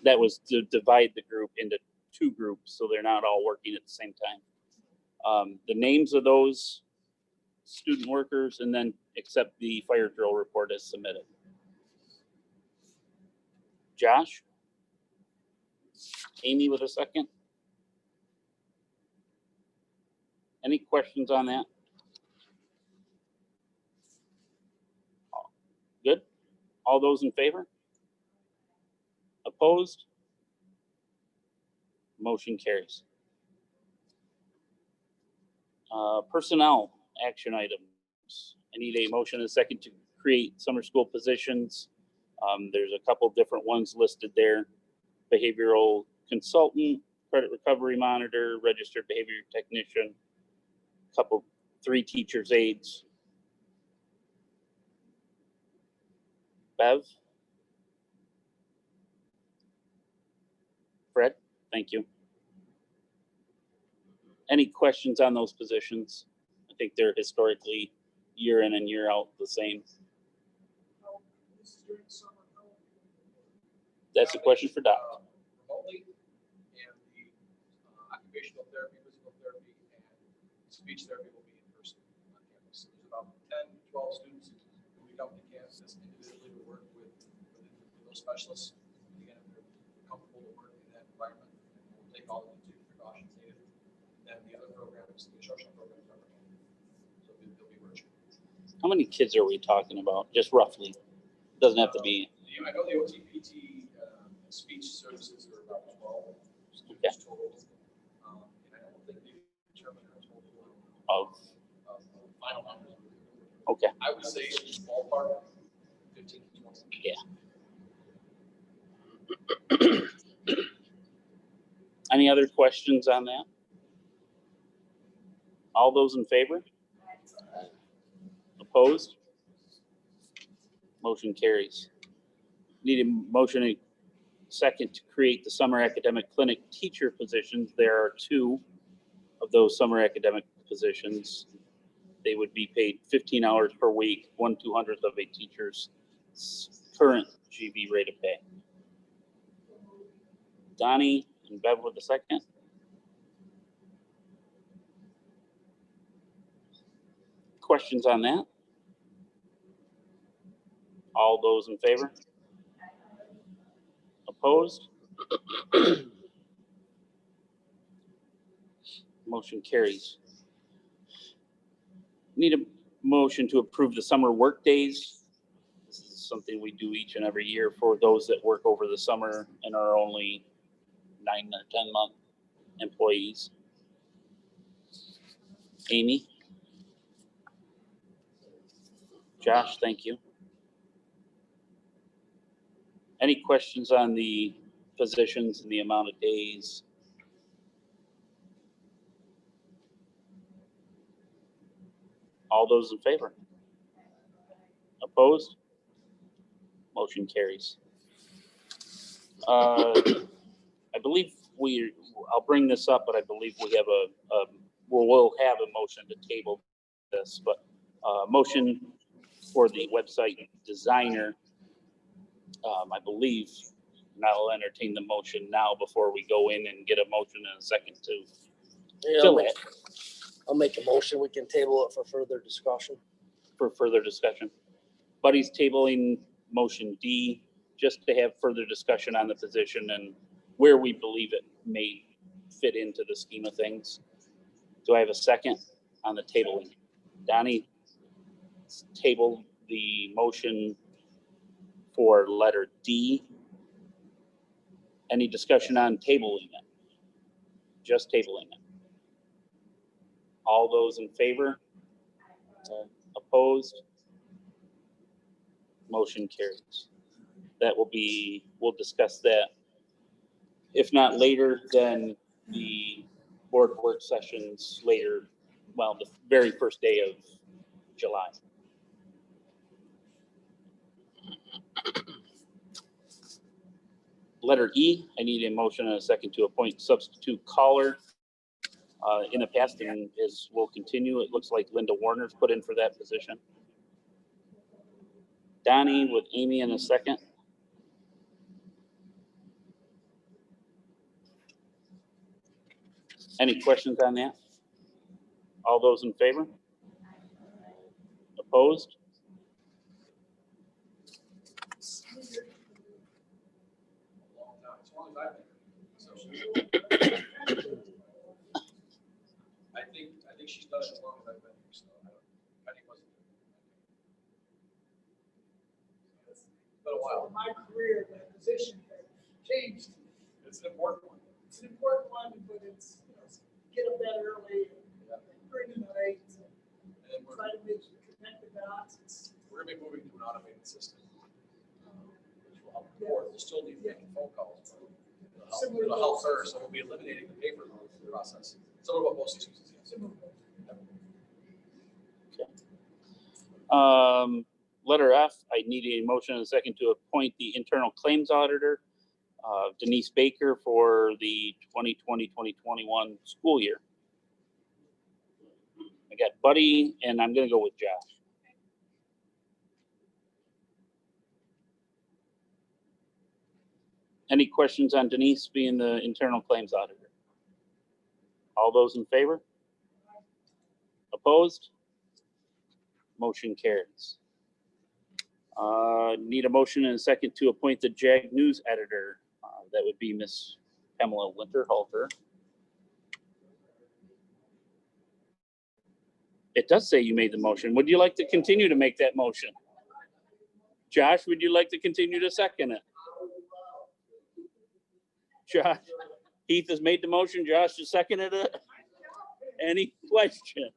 that was to divide the group into 2 groups, so they're not all working at the same time. The names of those student workers, and then accept the fire drill report as submitted. Josh? Amy with a second? Any questions on that? Good? All those in favor? Opposed? Motion carries. Personnel action items. I need a motion and a second to create summer school positions. There's a couple different ones listed there. Behavioral consultant, credit recovery monitor, registered behavior technician, 3 teachers' aides. Bev? Fred? Thank you. Any questions on those positions? I think they're historically year in and year out the same. That's a question for Doc. Remotely, and the occupational therapy, physical therapy, and speech therapy will be in person on campus. So there's about 10, 12 students who we come to campus individually to work with those specialists. Again, if they're comfortable to work in that environment, we'll take all of the precautions needed. Then the other programs, the instructional programs are remote. So they'll be virtual. How many kids are we talking about? Just roughly. Doesn't have to be. I know the OT-PT speech services are about 12 students total. And I don't think they determined a total Of final numbers. Okay. I would say ballpark 15 to 20. Yeah. Any other questions on that? All those in favor? Opposed? Motion carries. Need a motion and second to create the summer academic clinic teacher positions. There are 2 of those summer academic positions. They would be paid 15 hours per week, 1/200th of a teacher's current GB rate of pay. Donnie and Bev with the second. Questions on that? All those in favor? Opposed? Motion carries. Need a motion to approve the summer work days. This is something we do each and every year for those that work over the summer and are only 9 or 10 month employees. Amy? Josh, thank you. Any questions on the positions and the amount of days? All those in favor? Opposed? Motion carries. I believe I'll bring this up, but I believe we have we'll have a motion to table this, but motion for the website designer. I believe, and I'll entertain the motion now before we go in and get a motion in a second to fill it. I'll make a motion. We can table it for further discussion. For further discussion. Buddy's tabling motion D just to have further discussion on the position and where we believe it may fit into the scheme of things. Do I have a second on the tabling? Donnie tabled the motion for letter D. Any discussion on tabling it? Just tabling it. All those in favor? Opposed? Motion carries. That will be, we'll discuss that. If not later, then the board work sessions later, well, the very first day of July. Letter E, I need a motion and a second to appoint substitute caller. In the past, and as will continue, it looks like Linda Warner's put in for that position. Donnie with Amy in a second. Any questions on that? All those in favor? Opposed? Long time, as long as I've been here. So I think she's done it as long as I've been here, so I think wasn't. It's been a while. In my career, that position has changed. It's an important one. It's an important one, but it's, get up that early, Yeah. bring in the rates, And then try to make sure connect the dots. we're gonna be moving to an automated system, which will help the board. We'll still need making phone calls. But it'll help her, so we'll be eliminating the paper process. Similar to what most institutions do. Letter F, I need a motion and a second to appoint the internal claims auditor, Denise Baker, for the 2020-2021 school year. I got Buddy, and I'm gonna go with Josh. Any questions on Denise being the internal claims auditor? All those in favor? Opposed? Motion carries. Need a motion and a second to appoint the JAG News editor. That would be Miss Pamela Winterhalter. It does say you made the motion. Would you like to continue to make that motion? Josh, would you like to continue to second it? Josh, Heath has made the motion. Josh has seconded it. Any question?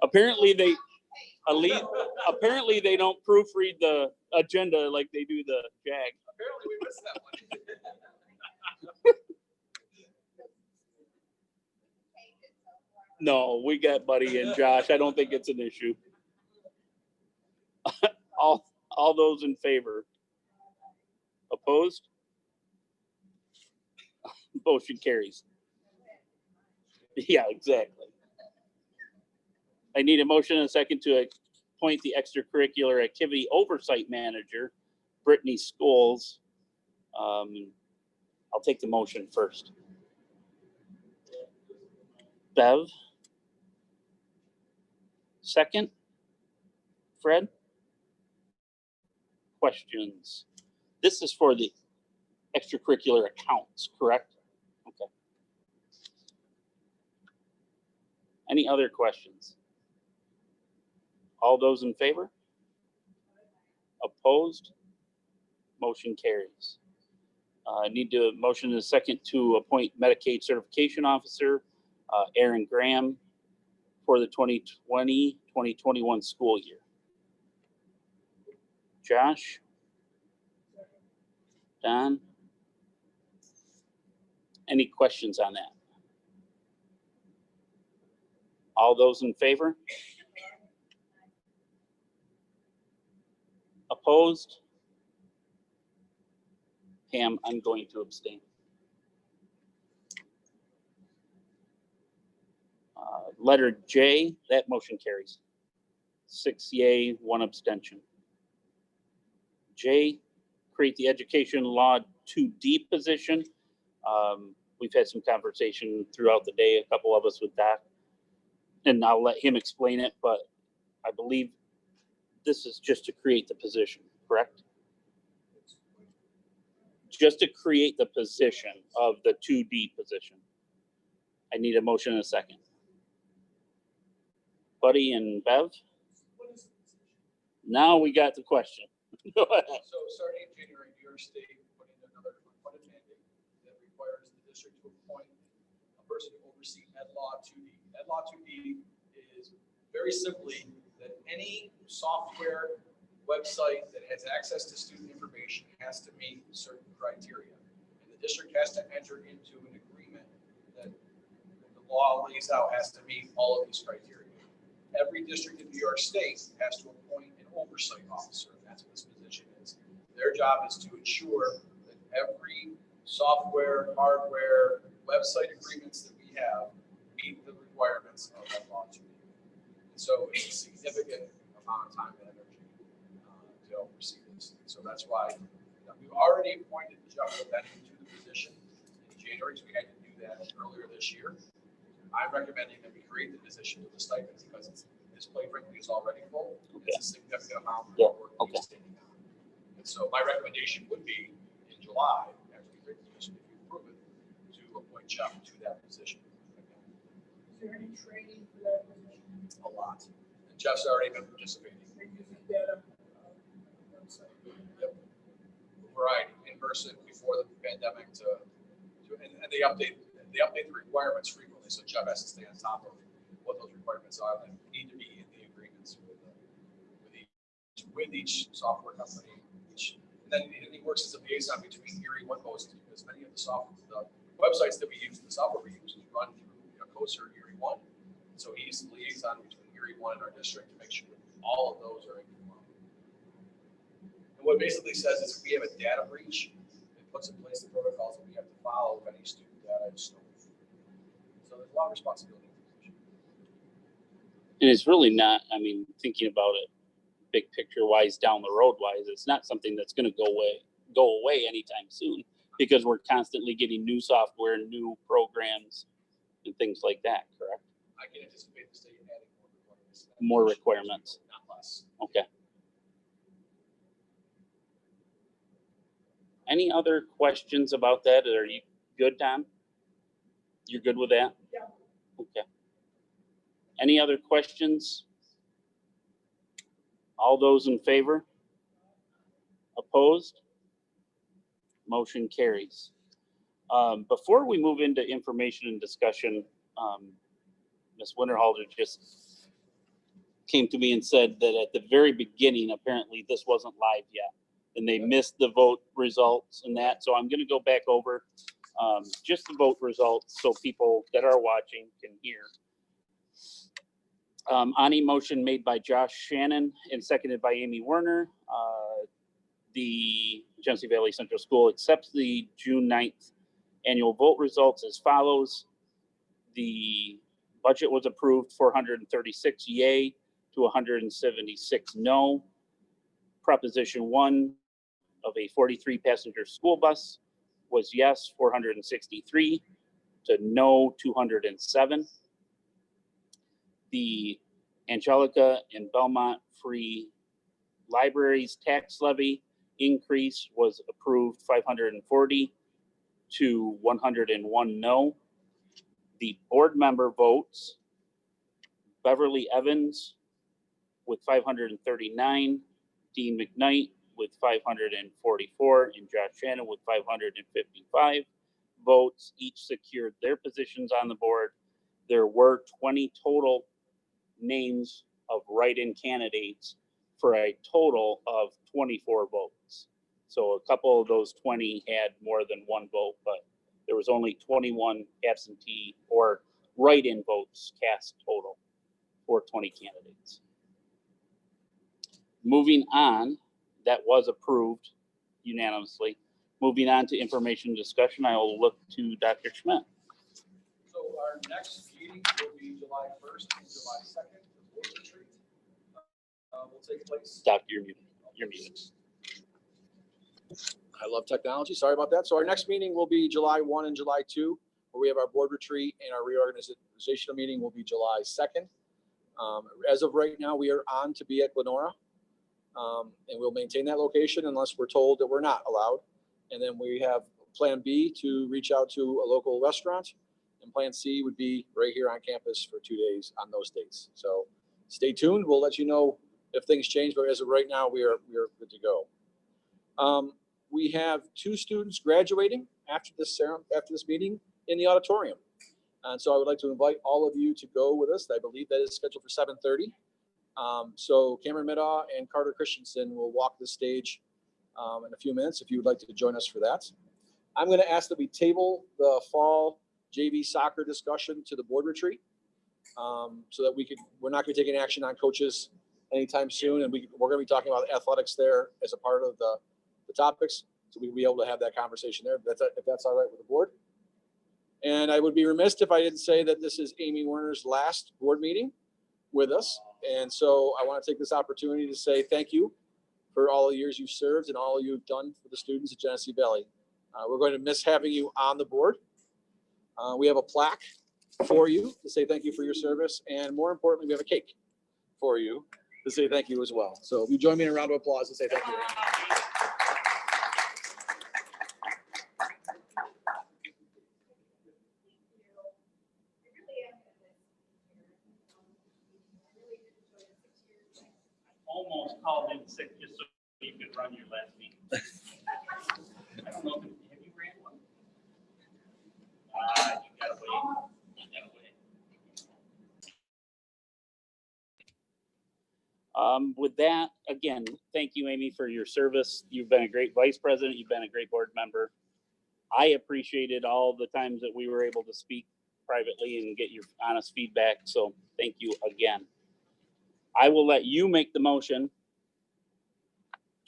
Apparently they don't proofread the agenda like they do the JAG. Apparently we missed that one. No, we got Buddy and Josh. I don't think it's an issue. All those in favor? Opposed? Motion carries. Yeah, exactly. I need a motion and a second to appoint the extracurricular activity oversight manager, Brittany Scholes. I'll take the motion first. Bev? Second? Fred? Questions? This is for the extracurricular accounts, correct? Okay. Any other questions? All those in favor? Opposed? Motion carries. I need to motion in a second to appoint Medicaid certification officer, Aaron Graham, for the 2020-2021 school year. Josh? Don? Any questions on that? All those in favor? Opposed? Pam, I'm going to abstain. Letter J, that motion carries. 6 yay, 1 abstention. J, create the education law 2D position. We've had some conversation throughout the day, a couple of us with that, and I'll let him explain it, but I believe this is just to create the position, correct? Just to create the position of the 2D position. I need a motion and a second. Buddy and Bev? Now we got the question. Go ahead. So starting in January, New York State put in another unfunded mandate that requires the district to appoint a person to oversee Ed Law 2D. Ed Law 2D is very simply that any software website that has access to student information has to meet certain criteria. And the district has to enter into an agreement that the law lays out has to meet all of these criteria. Every district in New York State has to appoint an oversight officer, and that's what this position is. Their job is to ensure that every software, hardware, website agreements that we have meet the requirements of that law. And so it's a significant amount of time and energy to oversee So that's why we've already appointed Jeff Benning to the position in January, so we had to do that earlier this year. I'm recommending that we create the position with the stipends because his plate frankly is already full. It's a significant amount of work that he's taking on. And so my recommendation would be in July, after we create the position, if you approve it, to appoint Jeff to that position. Is there any training for that position? A lot. And Jeff's already been participating. They're using that website. Yep. Variety, in person before the pandemic and they update the requirements frequently. So Jeff has to stay on top of what those requirements are that need to be in the agreements with each software company. And then he works as a liaison between Erie and One because many of the websites that we use, the software we use, is run through COSER Erie One. So he's the liaison between Erie One and our district to make sure that all of those are in compliance. And what it basically says is if we have a data breach, it puts in place the protocols that we have to follow if any student data is stolen. So there's a lot of responsibility. And it's really not, I mean, thinking about it, big picture wise, down the road wise, it's not something that's going to go away anytime soon because we're constantly getting new software, new programs, and things like that. Correct? I can anticipate the state adding more requirements. More requirements. Not less. Okay. Any other questions about that? Are you good, Tom? You're good with that? Yeah. Okay. Any other questions? All those in favor? Opposed? Motion carries. Before we move into information and discussion, Ms. Winterhalter just came to me and said that at the very beginning, apparently this wasn't live yet, and they missed the vote results and that. So I'm going to go back over just the vote results so people that are watching can hear. On a motion made by Josh Shannon and seconded by Amy Werner, the Genesee Valley Central School accepts the June 9th annual vote results as follows. The budget was approved 436 yay to 176 no. Proposition 1 of a 43 passenger school bus was yes 463 to no 207. The Angelica and Belmont Free Libraries tax levy increase was approved 540 to 101 no. The board member votes, Beverly Evans with 539, Dean McKnight with 544, and Josh Shannon with 555 votes. Each secured their positions on the board. There were 20 total names of write-in candidates for a total of 24 votes. So a couple of those 20 had more than one vote, but there was only 21 absentee or write-in votes cast total for 20 candidates. Moving on, that was approved unanimously. Moving on to information discussion, I will look to Dr. Schmidt. So our next meeting will be July 1st and July 2nd. The board retreat will take place. Dr. You're muted. I love technology. Sorry about that. So our next meeting will be July 1 and July 2, where we have our board retreat, and our reorganizational meeting will be July 2nd. As of right now, we are on to be at Glenora, and we'll maintain that location unless we're told that we're not allowed. And then we have Plan B to reach out to a local restaurant, and Plan C would be right here on campus for 2 days on those dates. So stay tuned. We'll let you know if things change, but as of right now, we are good to go. We have 2 students graduating after this meeting in the auditorium. And so I would like to invite all of you to go with us. I believe that is scheduled for 7:30. So Cameron Middaugh and Carter Christensen will walk the stage in a few minutes if you would like to join us for that. I'm going to ask that we table the fall JV soccer discussion to the board retreat so that we're not going to be taking action on coaches anytime soon. And we're going to be talking about athletics there as a part of the topics. So we'll be able to have that conversation there if that's all right with the board. And I would be remiss if I didn't say that this is Amy Werner's last board meeting with us. And so I want to take this opportunity to say thank you for all the years you've served and all you've done for the students at Genesee Valley. We're going to miss having you on the board. We have a plaque for you to say thank you for your service, and more importantly, we have a cake for you to say thank you as well. So if you join me in a round of applause to say thank you. Almost called in sick just so you could run your last meeting. I don't know, have you ran one? You gotta wait. You gotta wait. With that, again, thank you, Amy, for your service. You've been a great vice president. You've been a great board member. I appreciated all the times that we were able to speak privately and get your honest feedback. So thank you again. I will let you make the motion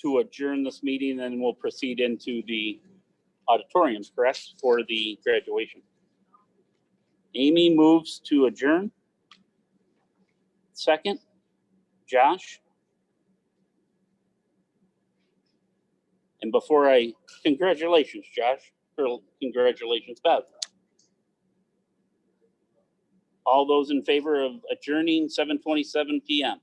to adjourn this meeting, and we'll proceed into the auditoriums, correct, for the graduation. Amy moves to adjourn. Second, Josh. And before congratulations, Josh, or congratulations, Bev. All those in favor of adjourning 7:27 p.m.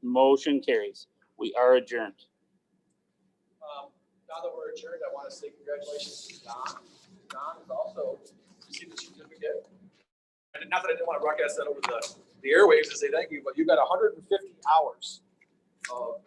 Motion carries. We are adjourned. Now that we're adjourned, I want to say congratulations to Don. Don is also received the certificate. And not that I didn't want to broadcast that over the airwaves to say thank you, but you got 150 hours of